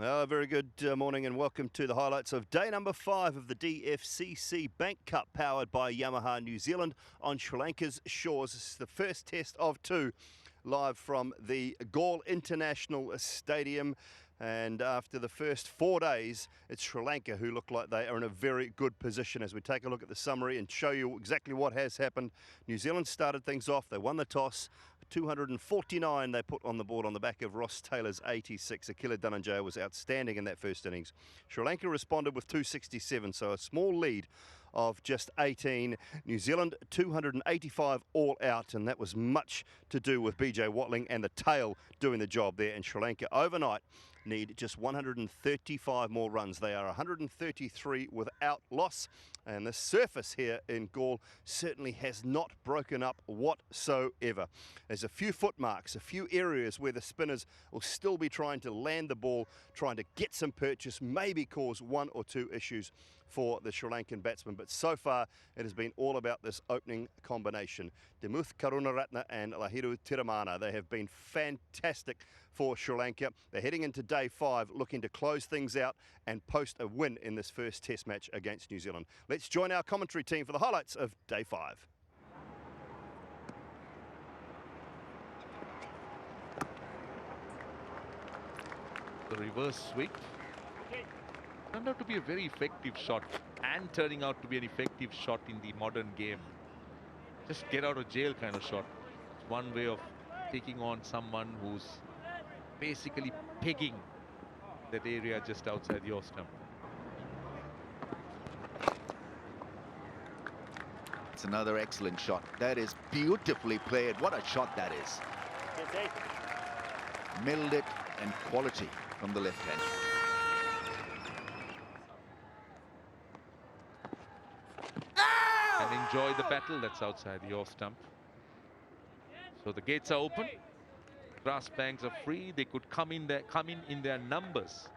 Very good morning and welcome to the highlights of day number 5 of the DFCC Bank Cup, powered by Yamaha New Zealand on Sri Lanka's shores. This is the first test of 2 live from the Galle International Stadium. And after the first 4 days, it's Sri Lanka who look like they are in a very good position. As we take a look at the summary and show you exactly what has happened, New Zealand started things off. They won the toss. 249 they put on the board on the back of Ross Taylor's 86. Akila Dhananjaya was outstanding in that first innings. Sri Lanka responded with 267, so a small lead of just 18. New Zealand 285 all out, and that was much to do with BJ Watling and the tail doing the job there. And Sri Lanka overnight need just 135 more runs. They are 133 without loss, and the surface here in Galle certainly has not broken up whatsoever. There's a few foot marks, a few areas where the spinners will still be trying to land the ball, trying to get some purchase, maybe cause 1 or 2 issues for the Sri Lankan batsmen, but so far it has been all about this opening combination. Dimuth Karunaratne and Lahiru Tiramana, they have been fantastic for Sri Lanka. They're heading into day 5 looking to close things out and post a win in this first test match against New Zealand. Let's join our commentary team for the highlights of day 5. The reverse sweep turned out to be a very effective shot, and turning out to be an effective shot in the modern game. Just get out of jail kind of shot. It's one way of taking on someone who's basically pegging that area just outside your stump. It's another excellent shot. That is beautifully played. What a shot that is. Milled it, and quality from the left hand. And enjoy the battle that's outside your stump. So the gates are open. Grass banks are free. They could come in their numbers.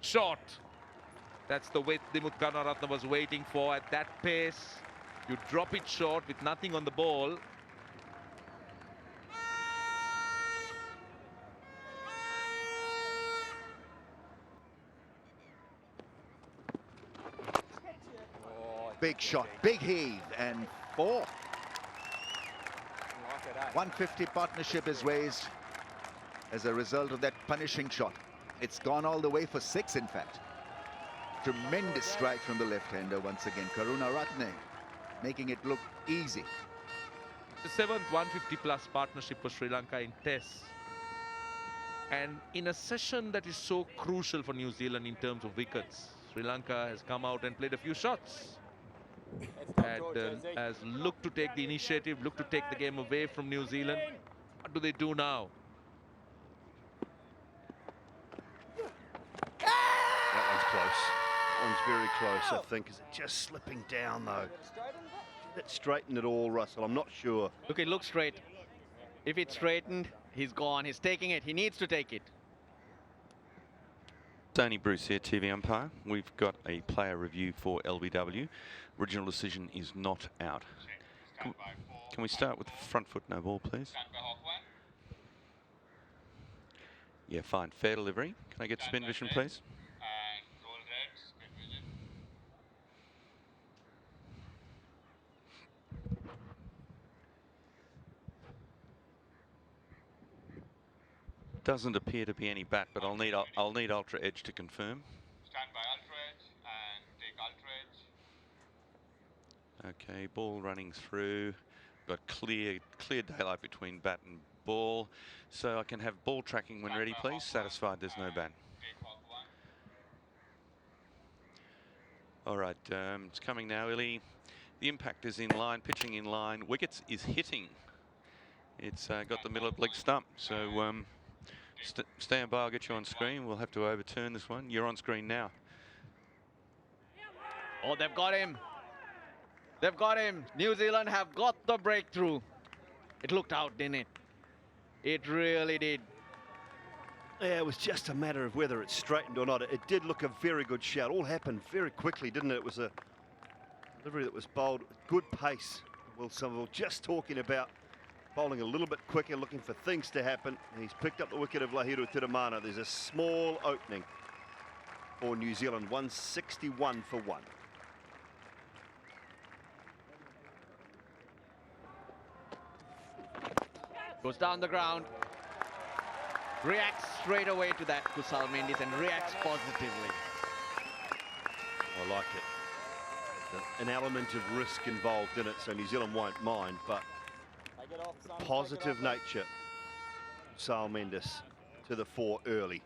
Shot. That's the way Dimuth Karunaratne was waiting for. At that pace, you drop it short with nothing on the ball. Big shot, big heave, and 4. 150 partnership is raised as a result of that punishing shot. It's gone all the way for 6, in fact. Tremendous strike from the left-hander once again. Karunaratne making it look easy. The 7th 150-plus partnership for Sri Lanka in Tests. And in a session that is so crucial for New Zealand in terms of wickets, Sri Lanka has come out and played a few shots. And has looked to take the initiative, looked to take the game away from New Zealand. What do they do now? That one's close. That one's very close, I think. Is it just slipping down, though? Did it straighten at all, Russell? I'm not sure. Look, it looks straight. If it's straightened, he's gone. He's taking it. He needs to take it. Tony Bruce here, TV umpire. We've got a player review for LBW. Original decision is not out. Can we start with front foot no ball, please? Yeah, fine. Fair delivery. Can I get spin vision, please? Doesn't appear to be any bat, but I'll need ultra edge to confirm. Stand by ultra edge and take ultra edge. Okay, ball running through. Got clear daylight between bat and ball, so I can have ball tracking when ready, please. Satisfied there's no bat. All right, it's coming now, Illy. The impact is in line, pitching in line. Wickets is hitting. It's got the middle of leg stump, so stand by, I'll get you on screen. We'll have to overturn this one. You're on screen now. Oh, they've got him. They've got him. New Zealand have got the breakthrough. It looked out, didn't it? It really did. Yeah, it was just a matter of whether it straightened or not. It did look a very good shout. All happened very quickly, didn't it? It was a delivery that was bowled, good pace. Will Somerville just talking about bowling a little bit quicker, looking for things to happen. He's picked up the wicket of Lahiru Tiramana. There's a small opening for New Zealand, 161 for 1. Goes down the ground. Reacts straight away to that, Kusal Mendis, and reacts positively. I like it. An element of risk involved in it, so New Zealand won't mind, but the positive nature, Kusal Mendis to the fore early.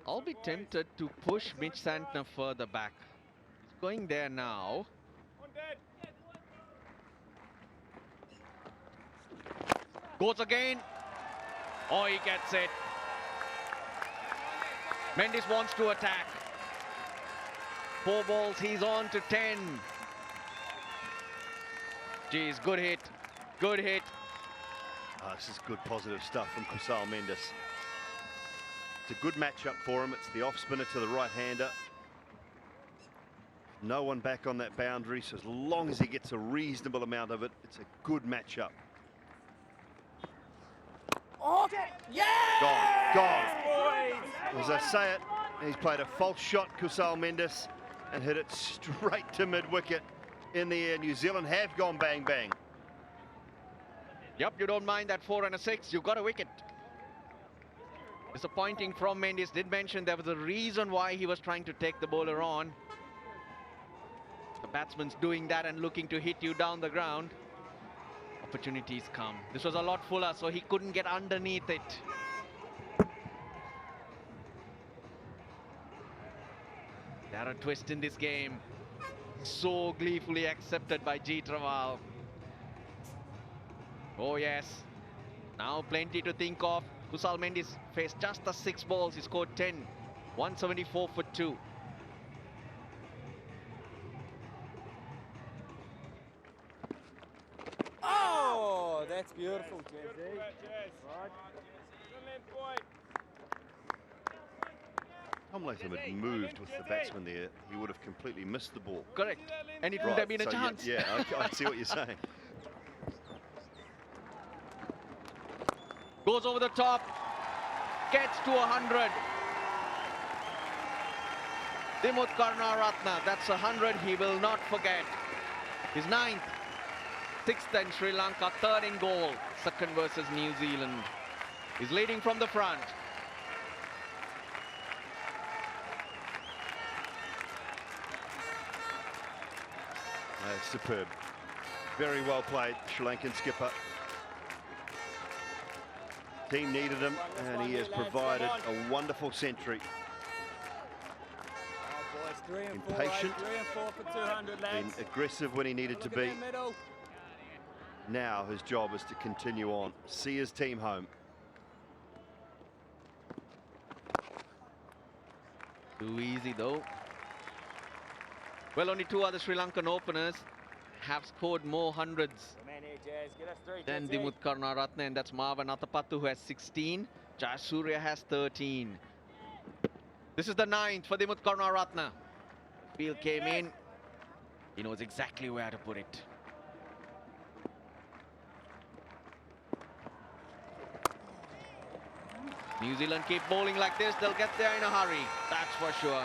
I'll be tempted to push Mitch Santner further back. He's going there now. Goes again. Oh, he gets it. Mendis wants to attack. 4 balls, he's on to 10. Geez, good hit. Good hit. This is good positive stuff from Kusal Mendis. It's a good matchup for him. It's the off spinner to the right-hander. No one back on that boundary, so as long as he gets a reasonable amount of it, it's a good matchup. Oh, yeah! Gone. As I say it, he's played a false shot, Kusal Mendis, and hit it straight to mid-wicket in the air. New Zealand have gone bang, bang. Yep, you don't mind that 4 and a 6. You got a wicket. Disappointing from Mendis. Did mention there was a reason why he was trying to take the bowler on. The batsman's doing that and looking to hit you down the ground. Opportunities come. This was a lot fuller, so he couldn't get underneath it. There a twist in this game. So gleefully accepted by G. Traval. Oh yes. Now plenty to think of. Kusal Mendis faced just the 6 balls. He scored 10. 174 for 2. Oh, that's beautiful, Jazzy. Tom Latham had moved with the batsman there. He would have completely missed the ball. Correct. And it wouldn't have been a so chance. Yeah, I see what you're saying. Goes over the top. Gets to 100. Dimuth Karunaratne. That's 100 he will not forget. His 9th. 6th in Sri Lanka. 3rd in goal. 2nd versus New Zealand. He's leading from the front. Superb. Very well played, Sri Lankan skipper. Team needed him, and he has provided a wonderful century. Impatient, been aggressive when he needed to be. Now his job is to continue on, see his team home. Too easy though. Well, only 2 other Sri Lankan openers have scored more hundreds than Dimuth Karunaratne, and that's Marvan Athapattu, who has 16. Jayasuriya has 13. This is the 9th for Dimuth Karunaratne. Field came in. He knows exactly where to put it. New Zealand keep bowling like this, they'll get there in a hurry. That's for sure.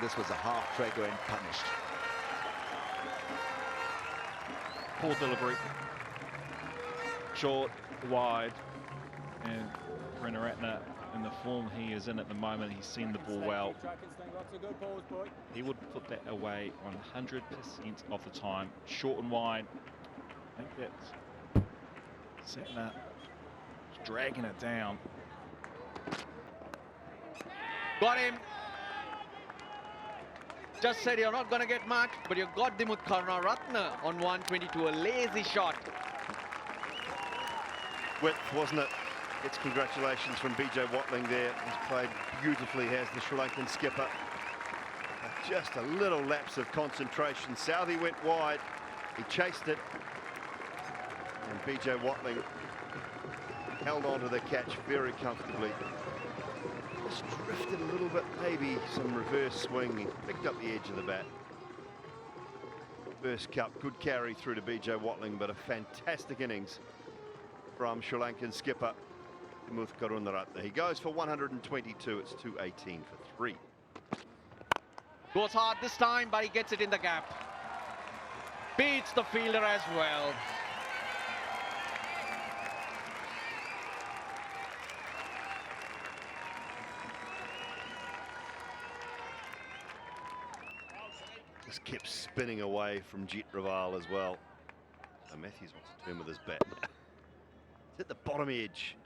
This was a half trigger and punished. Poor delivery. Short, wide, and Karunaratne, in the form he is in at the moment, he's seen the ball well. He would put that away 100% of the time. Short and wide. I think that's Santner dragging it down. Got him. Just said you're not going to get much, but you got Dimuth Karunaratne on 122, a lazy shot. Width, wasn't it? Gets congratulations from BJ Watling there. He's played beautifully, has the Sri Lankan skipper. Just a little lapse of concentration. Southey went wide. He chased it. And BJ Watling held on to the catch very comfortably. Just drifted a little bit, maybe some reverse swing. He picked up the edge of the bat. First cup, good carry through to BJ Watling, but a fantastic innings from Sri Lankan skipper Dimuth Karunaratne. He goes for 122. It's 218 for 3. Goes hard this time, but he gets it in the gap. Beats the fielder as well. Just kept spinning away from Jet Raval as well. So Matthews wants to turn with his bat. It's hit the bottom edge.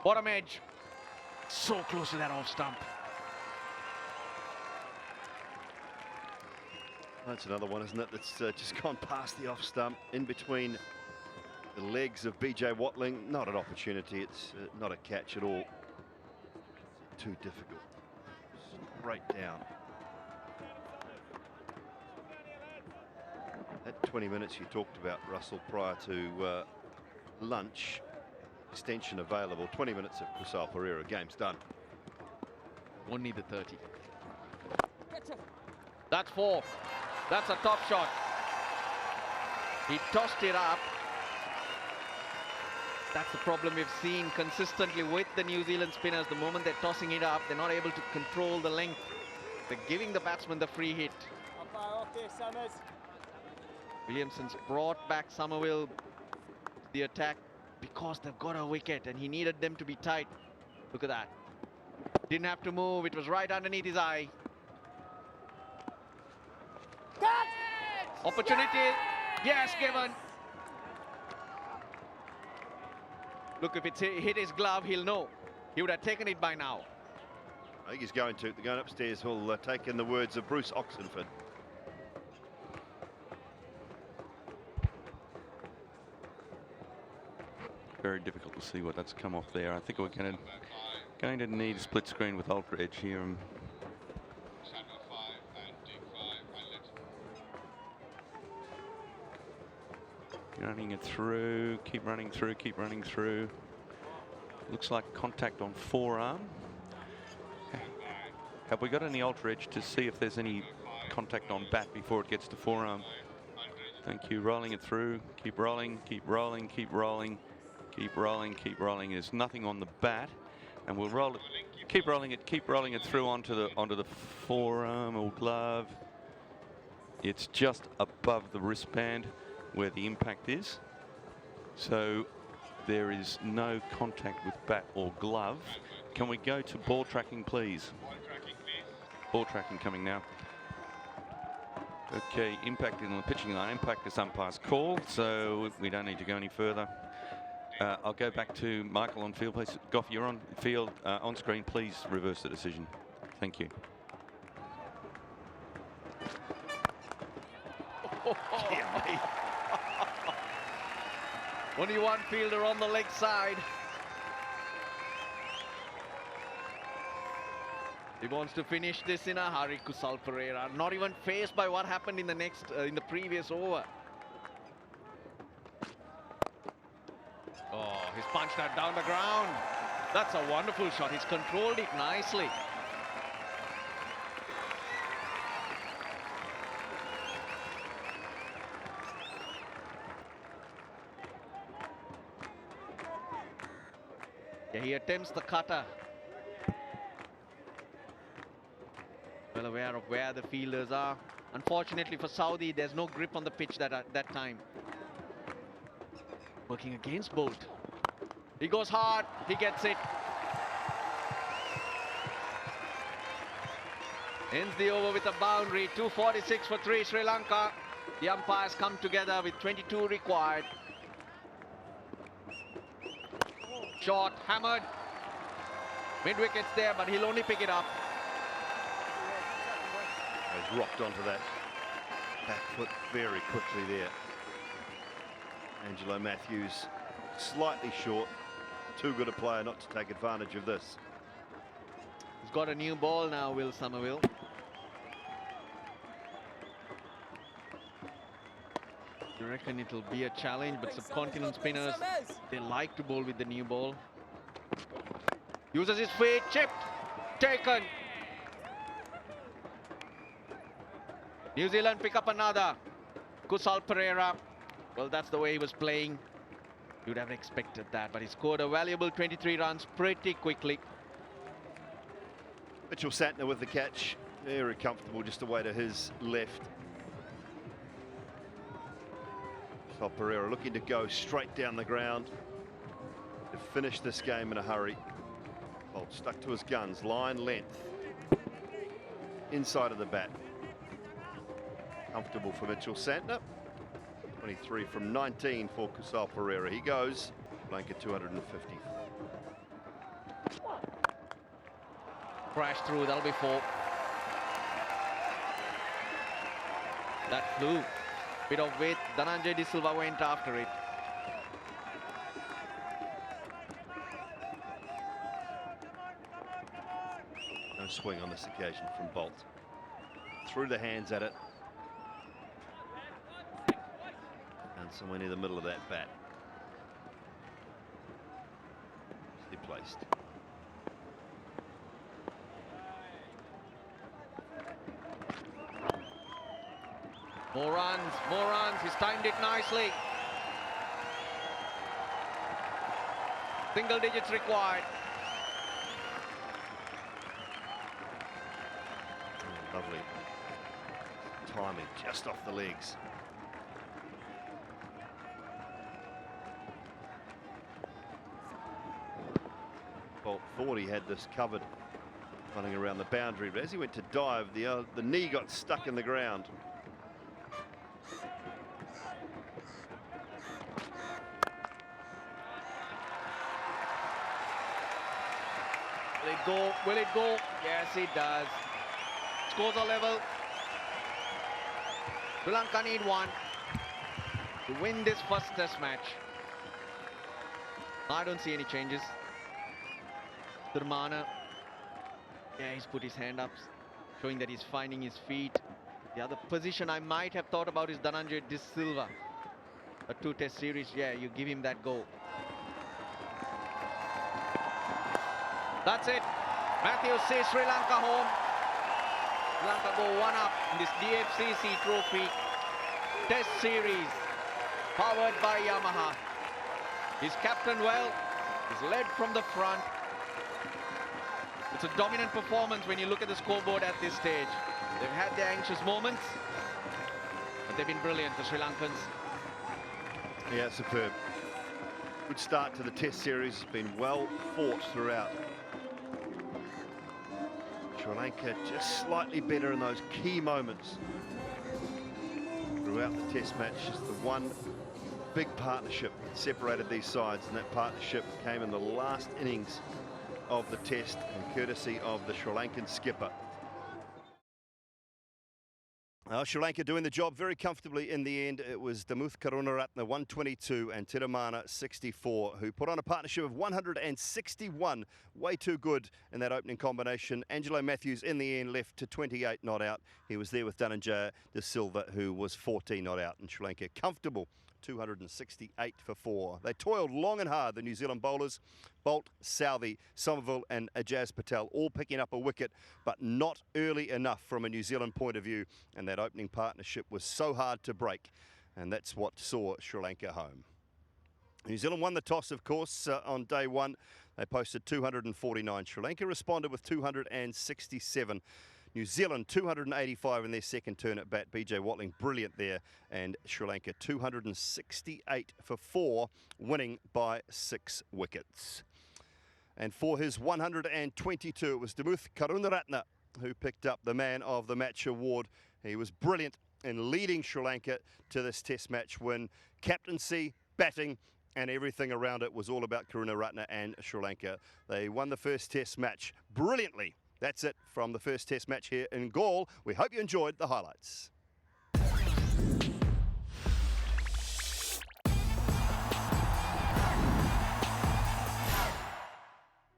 Bottom edge. So close to that off stump. That's another one, isn't it? That's just gone past the off stump, in between the legs of BJ Watling. Not an opportunity. It's not a catch at all. Too difficult. Straight down. That 20 minutes you talked about, Russell, prior to lunch, extension available. 20 minutes of Kusal Pereira. Game's done. Won't need the 30. That's 4. That's a top shot. He tossed it up. That's the problem we've seen consistently with the New Zealand spinners. The moment they're tossing it up, they're not able to control the length. They're giving the batsman the free hit. Off there, Summers. Williamson's brought back Somerville to the attack because they've got a wicket and he needed them to be tight. Look at that. Didn't have to move. It was right underneath his eye. Opportunity. Yes, given. Look, if it's hit his glove, he'll know. He would have taken it by now. I think he's going to. They're going upstairs. He'll take in the words of Bruce Oxenford. Very difficult to see what that's come off there. I think we're going to need a split screen with Ultra Edge here. Running it through, keep running through, keep running through. Looks like contact on forearm. Have we got any Ultra Edge to see if there's any contact on bat before it gets to forearm? Thank you. Rolling it through. Keep rolling, keep rolling, keep rolling, keep rolling, keep rolling. There's nothing on the bat, and we'll roll it. Keep rolling it through onto the forearm or glove. It's just above the wristband where the impact is, so there is no contact with bat or glove. Can we go to ball tracking, please? Ball tracking coming now. Okay, impact in the pitching line. Impact is umpire's call, so we don't need to go any further. I'll go back to Michael on field, please. Gough, you're on field, on screen. Please reverse the decision. Thank you. Only one fielder on the leg side. He wants to finish this in a hurry, Kusal Pereira. Not even fazed by what happened in the in the previous over. Oh, he's punched that down the ground. That's a wonderful shot. He's controlled it nicely. Yeah, he attempts the cutter. Well aware of where the fielders are. Unfortunately for Saudi, there's no grip on the pitch that time. Working against Bolt. He goes hard, he gets it. Ends the over with a boundary, 246 for 3 Sri Lanka. The umpires come together with 22 required. Shot, hammered. Mid-wicket's there, but he'll only pick it up. He's rocked onto that back foot very quickly there. Angelo Matthews slightly short. Too good a player not to take advantage of this. He's got a new ball now, Will Somerville. reckon it'll be a challenge, but subcontinent spinners, they like to bowl with the new ball. Uses his feet, chipped, taken. New Zealand pick up another. Kusal Perera. Well, that's the way he was playing. You'd have expected that, but he scored a valuable 23 runs pretty quickly. Mitchell Santner with the catch. Very comfortable just away to his left. So Pereira looking to go straight down the ground to finish this game in a hurry. Bolt stuck to his guns, line length, inside of the bat. Comfortable for Mitchell Santner. 23 from 19 for Kusal Perera. He goes, Lanka 250. Crash through, that'll be 4. That flew. Bit of weight. Dhananjay De Silva went after it. No swing on this occasion from Bolt. Threw the hands at it. And somewhere near the middle of that bat. He placed. More runs, more runs. He's timed it nicely. Single digits required. Oh, lovely timing, just off the legs. Bolt thought he had this covered running around the boundary, but as he went to dive, the knee got stuck in the ground. Will it go? Will it go? Yes, it does. Scores are level. Sri Lanka need 1 to win this first test match. I don't see any changes. Durmana. Yeah, he's put his hand up, showing that he's finding his feet. The other position I might have thought about is Dhananjay De Silva. A 2-test series, yeah, you give him that go. That's it. Matthews sees Sri Lanka home. Sri Lanka go 1 up in this DFCC Trophy Test Series, powered by Yamaha. He's captained well. He's led from the front. It's a dominant performance when you look at the scoreboard at this stage. They've had their anxious moments, but they've been brilliant, the Sri Lankans. Yeah, superb. Good start to the Test series. Been well fought throughout. Sri Lanka just slightly better in those key moments throughout the Test match. Just the one big partnership that separated these sides, and that partnership came in the last innings of the Test, and courtesy of the Sri Lankan skipper. Sri Lanka doing the job very comfortably in the end. It was Dimuth Karunaratne 122 and Tiramana 64 who put on a partnership of 161. Way too good in that opening combination. Angelo Matthews in the end left to 28 not out. He was there with Dhananjay De Silva, who was 14 not out, and Sri Lanka comfortable 268 for 4. They toiled long and hard, the New Zealand bowlers. Bolt, Southey, Somerville and Ajaz Patel all picking up a wicket, but not early enough from a New Zealand point of view. And that opening partnership was so hard to break, and that's what saw Sri Lanka home. New Zealand won the toss, of course, on day 1. They posted 249. Sri Lanka responded with 267. New Zealand 285 in their second turn at bat. BJ Watling brilliant there, and Sri Lanka 268 for 4, winning by 6 wickets. And for his 122, it was Dimuth Karunaratne who picked up the Man of the Match award. He was brilliant in leading Sri Lanka to this Test match win. Captaincy, batting, and everything around it was all about Karunaratne and Sri Lanka. They won the first Test match brilliantly. That's it from the first Test match here in Galle. We hope you enjoyed the highlights.